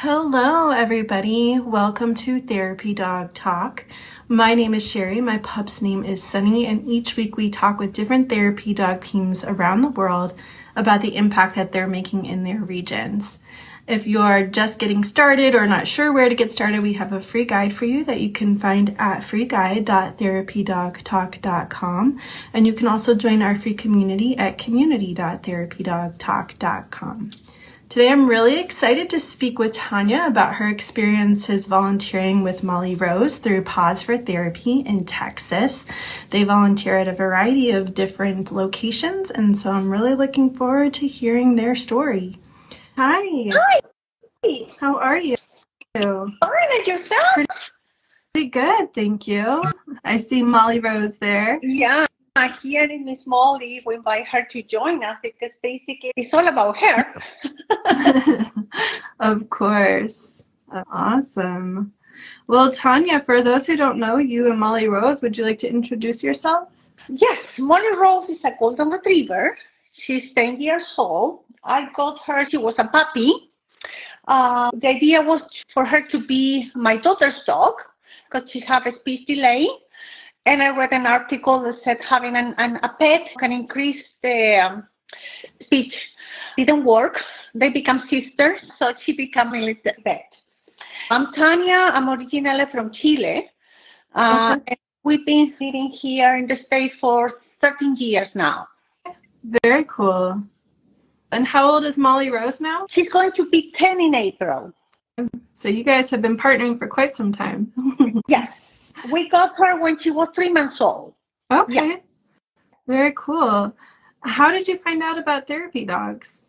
Hello, everybody. Welcome to Therapy Dog Talk. My name is Sherry. My pup's name is Sunny, and each week we talk with different therapy dog teams around the world about the impact that they're making in their regions. If you're just getting started or not sure where to get started, we have a free guide for you that you can find at freeguide.therapydogtalk.com. And you can also join our free community at community.therapydogtalk.com. Today I'm really excited to speak with Tania about her experiences volunteering with Molly Rose through Paws for Therapy in Texas. They volunteer at a variety of different locations, and so I'm really looking forward to hearing their story. Hi. Hi. How are you? Fine, and yourself? Pretty good, thank you. I see Molly Rose there. Yeah, here in Miss Molly, we invite her to join us because basically it's all about her. Of course. Awesome. Well, Tania, for those who don't know you and Molly Rose, would you like to introduce yourself? Yes, Molly Rose is a golden retriever. She's 10 years old. I got her, she was a puppy. The idea was for her to be my daughter's dog because she has a speech delay. And I read an article that said having a pet can increase the speech. Didn't work. They become sisters, so she became a little pet. I'm Tania. I'm originally from Chile. Okay. And we've been sitting here in the States for 13 years now. Very cool. And how old is Molly Rose now? She's going to be 10 in April. So you guys have been partnering for quite some time. Yes. We got her when she was 3 months old. Okay. Yeah. Very cool. How did you find out about therapy dogs?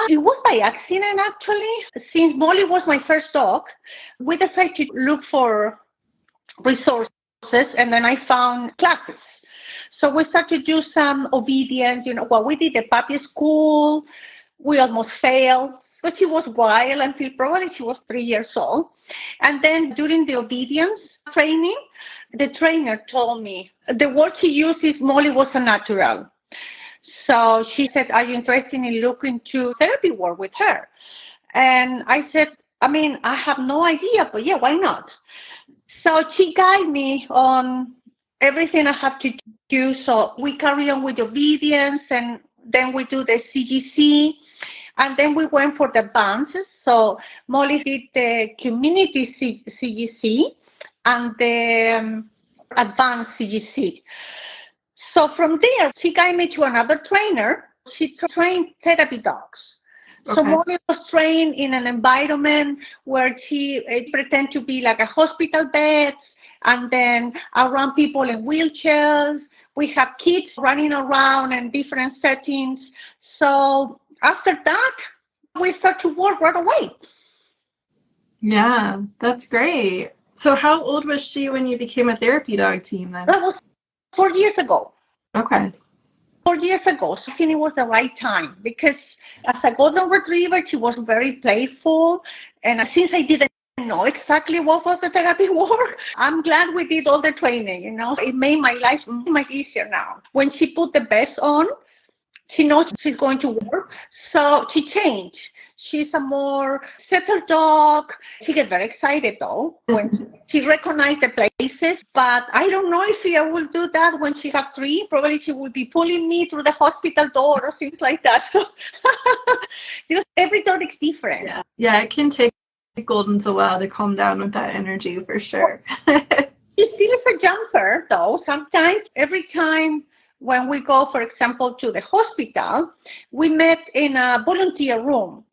It was by accident, actually. Since Molly was my first dog, we decided to look for resources, and then I found classes. So we started to do some obedience. We did a puppy school. We almost failed, but she was wild until probably she was 3 years old. And then during the obedience training, the trainer told me, the word she used is Molly was a natural. So she said, are you interested in looking to therapy work with her? And I said, I have no idea, but yeah, why not? So she guided me on everything I have to do. So we carry on with obedience, and then we do the CGC, and then we went for the advances. So Molly did the community CGC and the advanced CGC. So from there, she guided me to another trainer. She trained therapy dogs. Okay. So Molly was trained in an environment where she pretended to be like a hospital bed, and then around people in wheelchairs. We have kids running around in different settings. So after that, we start to work right away. Yeah, that's great. So how old was she when you became a therapy dog team then? That was 4 years ago. Okay. 4 years ago. So I think it was the right time because as a golden retriever, she was very playful. And since I didn't know exactly what was the therapy work, I'm glad we did all the training. It made my life much easier now. When she put the vest on, she knows she's going to work. So she changed. She's a more settled dog. She gets very excited, though, when she recognizes the places. But I don't know if I will do that when she has 3. Probably she will be pulling me through the hospital door or things like that. So every dog is different. Yeah, it can take Goldens a while to calm down with that energy, for sure. She still is a jumper, though. Sometimes, every time when we go, for example, to the hospital, we met in a volunteer room.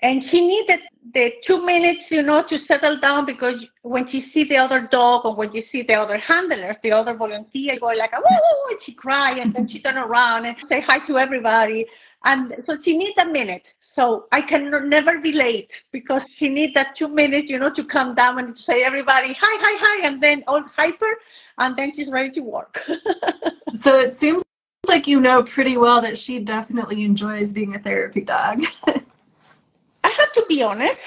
And she needed the 2 minutes, to settle down, because when she sees the other dog or when you see the other handlers, the other volunteer, go like, oh, and she cries, and then she turn around and say hi to everybody. And so she needs a minute. So I can never be late because she needs that 2 minutes, to come down and say everybody, hi, and then all hyper, and then she's ready to work. So it seems like you know pretty well that she definitely enjoys being a therapy dog. I have to be honest,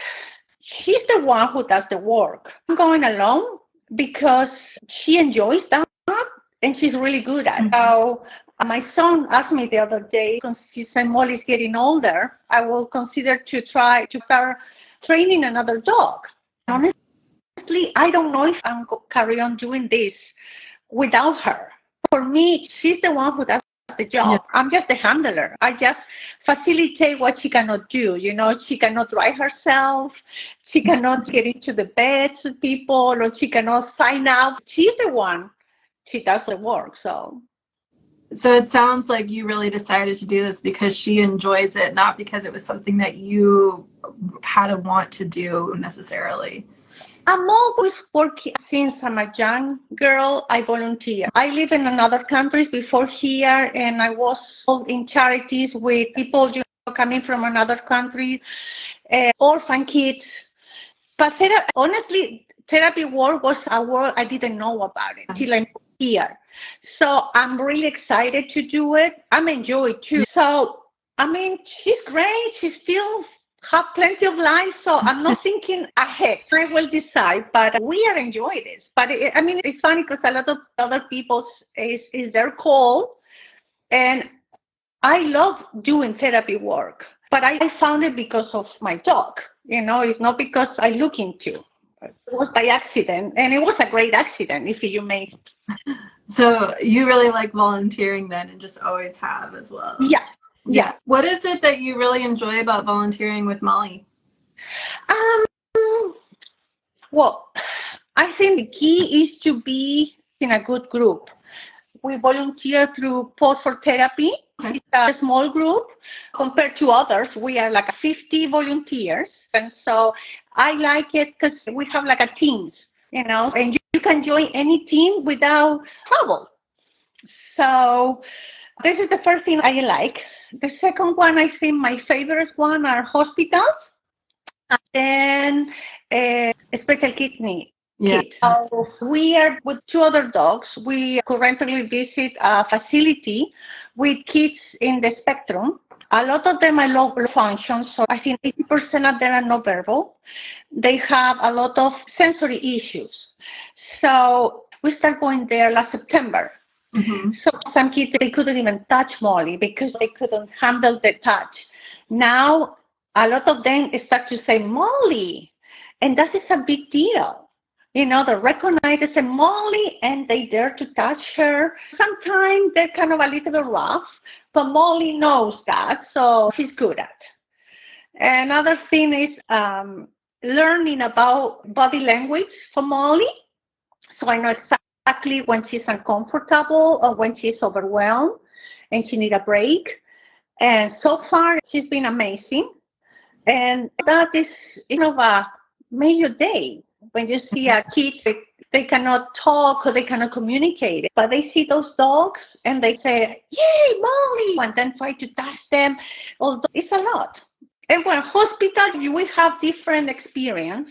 she's the one who does the work. I'm going along because she enjoys that and she's really good at it. So my son asked me the other day, since Molly's getting older, I will consider to try to start training another dog. Honestly, I don't know if I'm going to carry on doing this without her. For me, she's the one who does the job. Yeah. I'm just the handler. I just facilitate what she cannot do. You know, she cannot dry herself. She cannot get into the beds with people, or she cannot sign out. She's the one. She does the work. So it sounds like you really decided to do this because she enjoys it, not because it was something that you had to want to do necessarily. I'm always working. Since I'm a young girl, I volunteer. I live in another country before here, and I was in charities with people coming from another country, orphan kids. But honestly, therapy work was a world I didn't know about it until I'm here. So I'm really excited to do it. I'm enjoying it too. So, I mean, she's great. She still have plenty of life, so I'm not thinking ahead. I will decide, but we are enjoying this. But it's funny because a lot of other people is their call, and I love doing therapy work. But I found it because of my dog. You know, it's not because I look into. It was by accident, and it was a great accident, if you may. So you really like volunteering then, and just always have as well. Yeah. What is it that you really enjoy about volunteering with Molly? Well, I think the key is to be in a good group. We volunteer through Paws for Therapy. Okay. It's a small group compared to others. We are like 50 volunteers. And so I like it because we have like a team, you know, and you can join any team without trouble. So this is the first thing I like. The second one, I think my favorite one are hospitals, and then special kids need. Yeah. So we are with 2 other dogs. We currently visit a facility with kids in the spectrum. A lot of them are low function, so I think 80% of them are not verbal. They have a lot of sensory issues. So we start going there last September. Mm-hmm. So some kids, they couldn't even touch Molly because they couldn't handle the touch. Now, a lot of them start to say Molly, and that is a big deal. You know, they recognize as a Molly, and they dare to touch her. Sometimes they're kind of a little bit rough, but Molly knows that, so she's good at it. Another thing is learning about body language for Molly. So I know exactly when she's uncomfortable or when she's overwhelmed and she needs a break. And so far, she's been amazing. And that is, a major day when you see a kid, they cannot talk or they cannot communicate. But they see those dogs and they say, yay, Molly, and then try to touch them. Although it's a lot. And when hospital, we have different experience.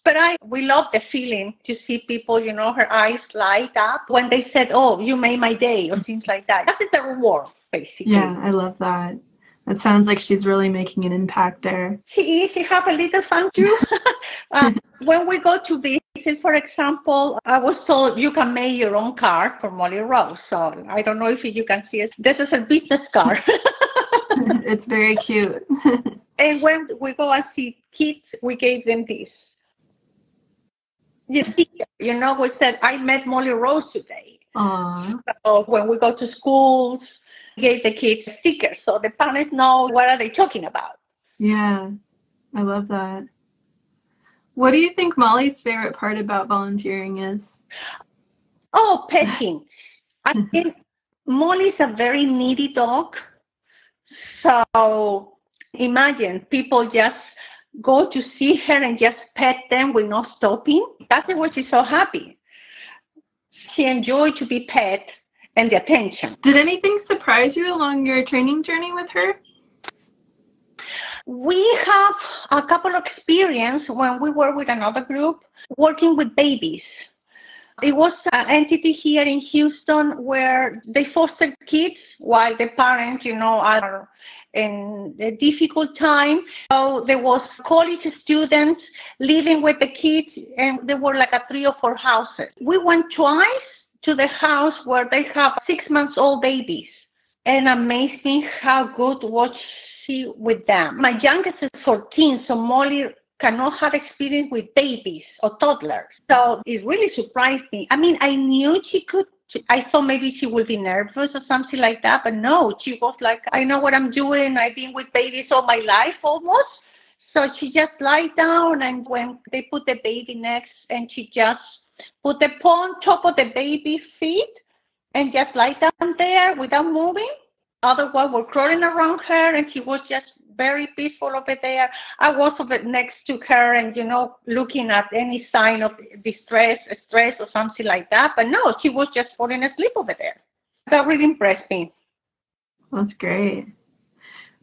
But we love the feeling to see people, her eyes light up when they said, oh, you made my day or things like that. That is the reward, basically. Yeah, I love that. It sounds like she's really making an impact there. She is. She has a little fun too. When we go to visit, for example, I was told you can make your own card for Molly Rose. So I don't know if you can see it. This is a business card. It's very cute. And when we go and see kids, we gave them this. We said, I met Molly Rose today. Aww. So when we go to schools, we gave the kids stickers so the parents know what are they talking about. Yeah, I love that. What do you think Molly's favorite part about volunteering is? Oh, petting. I think Molly's a very needy dog. So imagine people just go to see her and just pet them with no stopping. That's why she's so happy. She enjoyed to be pet and the attention. Did anything surprise you along your training journey with her? We have a couple of experience when we were with another group working with babies. It was an entity here in Houston where they foster kids while the parents, are in a difficult time. So there was college students living with the kids, and there were like 3 or 4 houses. We went twice to the house where they have 6-month-old babies, and amazing how good was she with them. My youngest is 14, so Molly cannot have experience with babies or toddlers. So it really surprised me. I mean, I knew she could. I thought maybe she would be nervous or something like that, but no, she was like, I know what I'm doing. I've been with babies all my life almost. So she just lied down, and when they put the baby next, and she just put the paw on top of the baby's feet and just lie down there without moving. Otherwise, we're crawling around her, and she was just very peaceful over there. I was over next to her and, looking at any sign of distress, stress, or something like that. But no, she was just falling asleep over there. That really impressed me. That's great.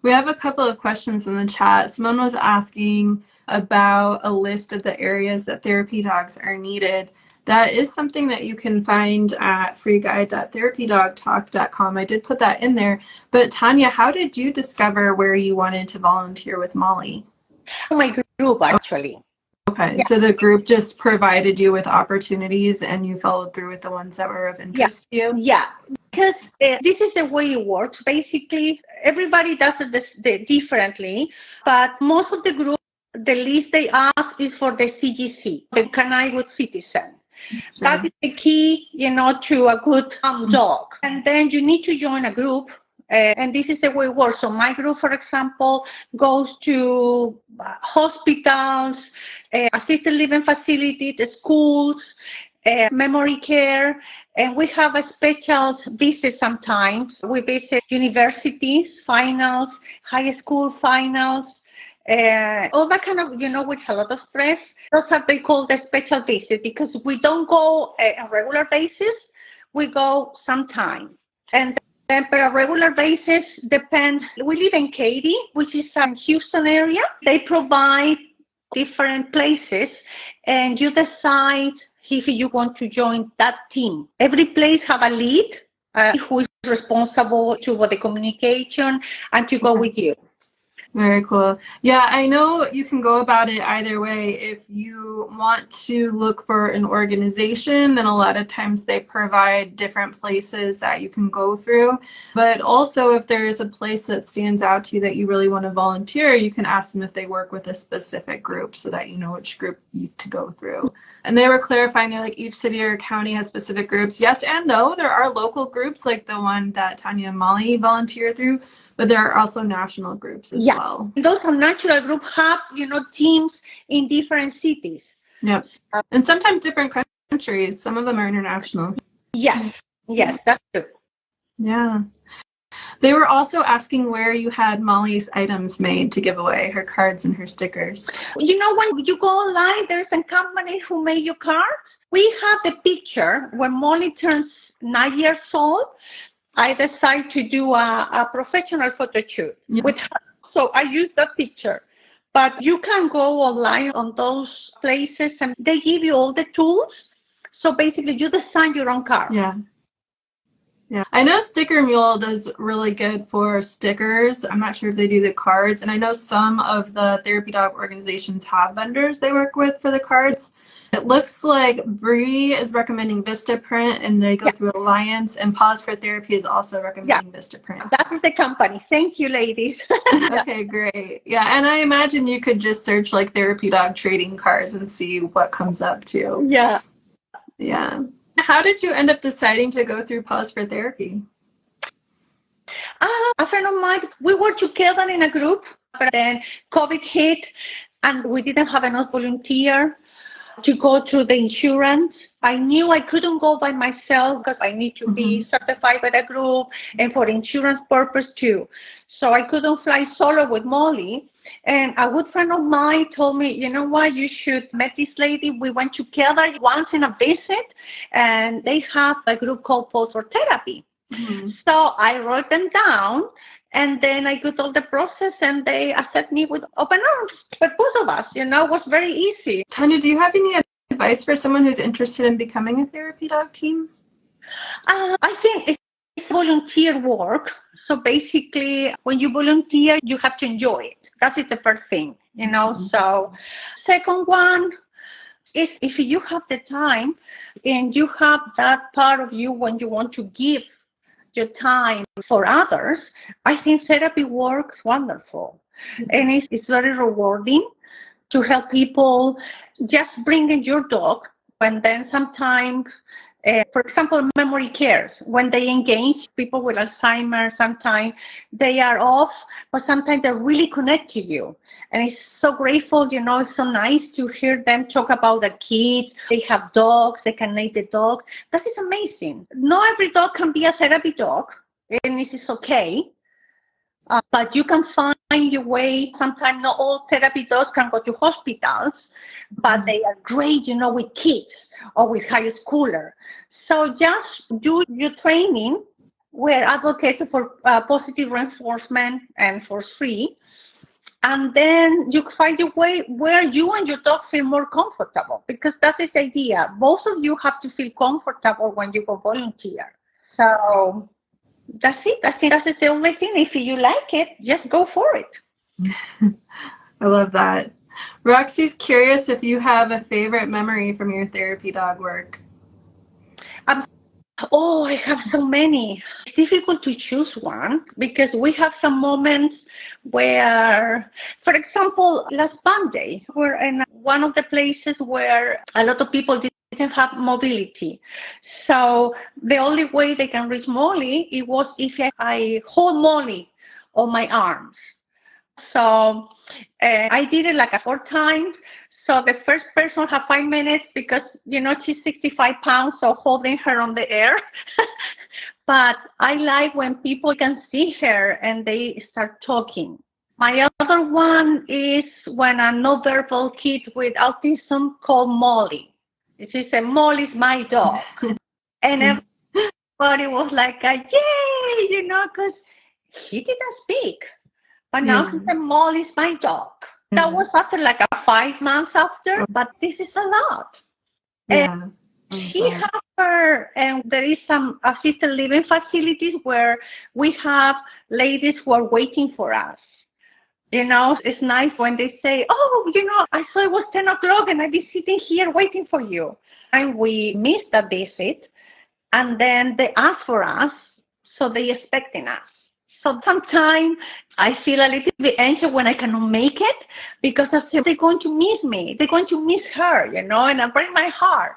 We have a couple of questions in the chat. Someone was asking about a list of the areas that therapy dogs are needed. That is something that you can find at freeguide.therapydogtalk.com. I did put that in there. But Tania, how did you discover where you wanted to volunteer with Molly? My group, actually. Okay, so the group just provided you with opportunities and you followed through with the ones that were of interest to you? Yeah, because this is the way it works. Basically, everybody does it differently, but most of the group, the list they ask is for the CGC, the Canine Good Citizen. Sure. That is the key, to a good dog. And then you need to join a group, and this is the way it works. So my group, for example, goes to hospitals, assisted living facilities, schools, memory care, and we have a special visit sometimes. We visit universities, finals, high school finals, all that kind of, with a lot of stress. Those are they call the special visit, because we don't go on a regular basis. We go sometime. And then per a regular basis depends. We live in Katy, which is a Houston area. They provide different places, and you decide if you want to join that team. Every place have a lead who is responsible for the communication and to go with you. Very cool. Yeah, I know you can go about it either way. If you want to look for an organization, then a lot of times they provide different places that you can go through. But also, if there's a place that stands out to you that you really want to volunteer, you can ask them if they work with a specific group so that you know which group to go through. And they were clarifying that like each city or county has specific groups. Yes and no. There are local groups like the one that Tania and Molly volunteer through, but there are also national groups as well. Those are national groups have, teams in different cities. Yep. And sometimes different countries. Some of them are international. Yes, that's true. Yeah. They were also asking where you had Molly's items made to give away, her cards and her stickers. When you go online, there's a company who made your cards. We have the picture when Molly turns 9 years old. I decided to do a professional photo shoot with her. So I used that picture. But you can go online on those places and they give you all the tools. So basically you design your own card. Yeah. I know Sticker Mule does really good for stickers. I'm not sure if they do the cards. And I know some of the therapy dog organizations have vendors they work with for the cards. It looks like Bree is recommending Vistaprint, and they go through Alliance, and Paws for Therapy is also recommending Vistaprint. That is the company. Thank you, ladies. Okay, great. Yeah, and I imagine you could just search like therapy dog trading cards and see what comes up too. Yeah. How did you end up deciding to go through Paws for Therapy? A friend of mine, we were together in a group, but then COVID hit and we didn't have enough volunteers to go through the insurance. I knew I couldn't go by myself because I need to be certified by the group and for insurance purpose too. So I couldn't fly solo with Molly. And a good friend of mine told me, you know what, you should meet this lady. We went together once in a visit, and they have a group called Paws for Therapy. So I wrote them down, and then I got all the process, and they accepted me with open arms. But both of us, it was very easy. Tania, do you have any advice for someone who's interested in becoming a therapy dog team? I think it's volunteer work. So basically, when you volunteer, you have to enjoy it. That is the first thing, So second one is if you have the time and you have that part of you when you want to give your time for others, I think therapy works wonderful. And it's very rewarding to help people just bring in your dog. And then sometimes, for example, memory cares. When they engage people with Alzheimer's, sometimes they are off, but sometimes they really connect to you. And it's so grateful, it's so nice to hear them talk about the kids. They have dogs, they can name the dog. That is amazing. Not every dog can be a therapy dog, and this is okay. But you can find your way. Sometimes not all therapy dogs can go to hospitals, but they are great, with kids or with high schooler. So just do your training. We're advocating for positive reinforcement and for free. And then you find your way where you and your dog feel more comfortable, because that is the idea. Both of you have to feel comfortable when you go volunteer. So that's it. I think that's the only thing. If you like it, just go for it. I love that. Roxy's curious if you have a favorite memory from your therapy dog work. I have so many. It's difficult to choose one because we have some moments where, for example, last Monday, we're in one of the places where a lot of people didn't have mobility. So the only way they can reach Molly, it was if I hold Molly on my arms. So I did it like 4 times. So the first person had 5 minutes because, she's 65 pounds, so holding her on the air. But I like when people can see her and they start talking. My other one is when a nonverbal kid with autism called Molly. She said, Molly's my dog. And everybody was like, yay, because he didn't speak. But now he said, Molly's my dog. That was after 5 months after, but this is a lot. And she has her, and there is some assisted living facilities where we have ladies who are waiting for us. It's nice when they say, I saw it was 10 o'clock and I've been sitting here waiting for you. And we missed the visit, and then they ask for us, so they're expecting us. So sometimes I feel a little bit anxious when I cannot make it, because I say they're going to miss me. They're going to miss her, and I break my heart.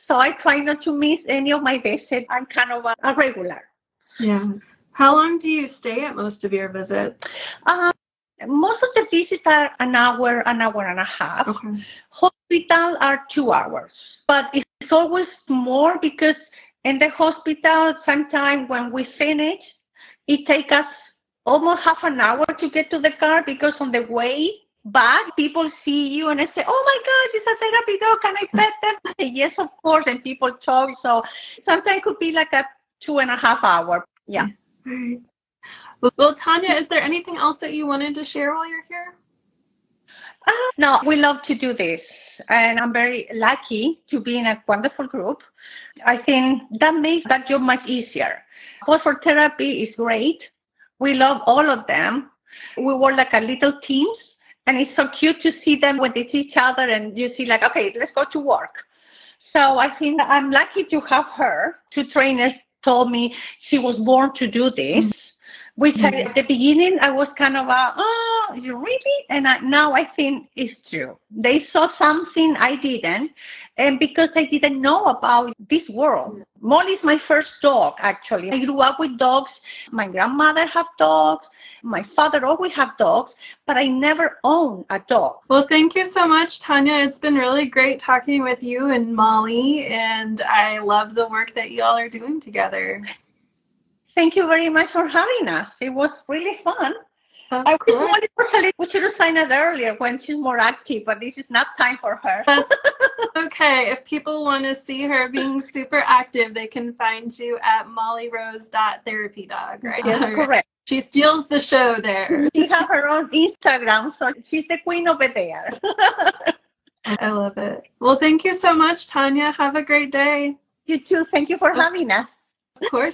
So I try not to miss any of my visits. I'm kind of a regular. Yeah. How long do you stay at most of your visits? Most of the visits are an hour and a half. Okay. Hospital are 2 hours. But it's always more because in the hospital, sometimes when we finish, it takes us almost half an hour to get to the car, because on the way back, people see you and they say, oh my gosh, it's a therapy dog, can I pet them? I say, yes, of course, and people talk. So sometimes it could be like a 2.5 hours. Yeah. All right. Well, Tania, is there anything else that you wanted to share while you're here? No, we love to do this. And I'm very lucky to be in a wonderful group. I think that makes that job much easier. Paws for Therapy is great. We love all of them. We work like a little teams, and it's so cute to see them when they see each other, and you see okay, let's go to work. So I think I'm lucky to have her. 2 trainers told me she was born to do this, which at the beginning I was kind of you really? And now I think it's true. They saw something I didn't, and because I didn't know about this world. Molly's my first dog, actually. I grew up with dogs. My grandmother had dogs. My father always had dogs, but I never owned a dog. Well, thank you so much, Tania. It's been really great talking with you and Molly, and I love the work that you all are doing together. Thank you very much for having us. It was really fun. Of course. We should have signed it earlier when she's more active, but this is not time for her. That's okay. If people want to see her being super active, they can find you at mollyrose.therapydog, right? Yes, correct. She steals the show there. She has her own Instagram, so she's the queen over there. I love it. Well, thank you so much, Tania. Have a great day. You too. Thank you for having us. Of course.